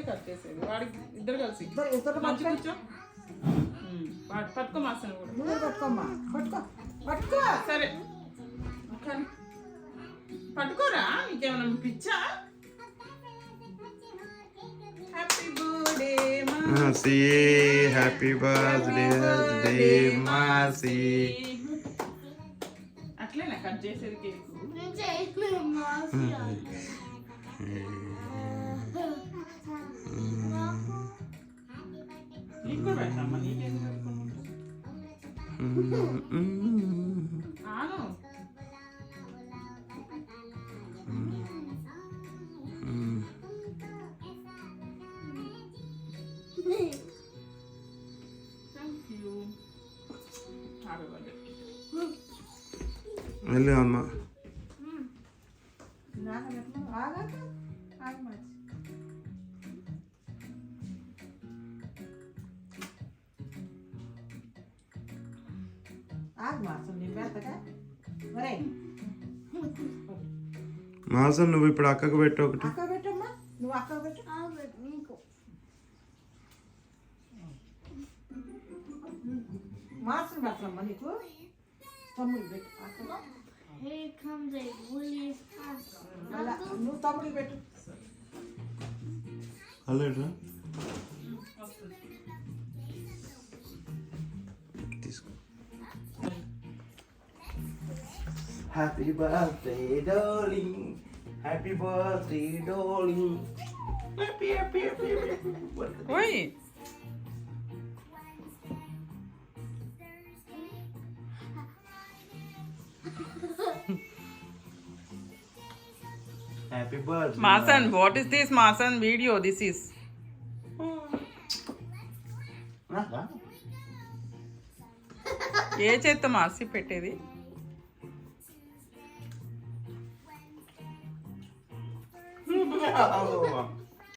నువ్వే కట్ చేసేది వాడికి ఇద్దరు కలిసి ఇద్దరు మంచి కూర్చో పట్టుకో మాసన కూడా నువ్వు పట్టుకోమ్మా పట్టుకో సరే పట్టుకోరా ఇంకేమైనా పిచ్చా హ్యాపీ బర్త్డే మాసి హ్యాపీ బర్త్డే మాసి అట్లేనా కట్ చేసేది కేక్ నీకు కూడా పెట్టమ్మా నీకేం ఆను వెళ్ళు అమ్మ మాసం నువ్వు ఇప్పుడు అక్కకు పెట్టు ఒకటి అక్క పెట్టమ్మా నువ్వు అక్క పెట్టు మాసం పెట్టమ్మా నీకు తమ్ముడు పెట్టు అక్కగా Here comes a Willie's house. అలా నువ్వు తమ్ముడికి పెట్టు అలాగా తీసుకో happy birthday darling happy birthday darling happy happy happy ఓయ్ హ్యాపీ బర్త్డే మాసన్ వాట్ ఇస్ దిస్ మాసన్ వీడియో దిస్ ఇస్ ఏ చేత్తో మాసి పెట్టేది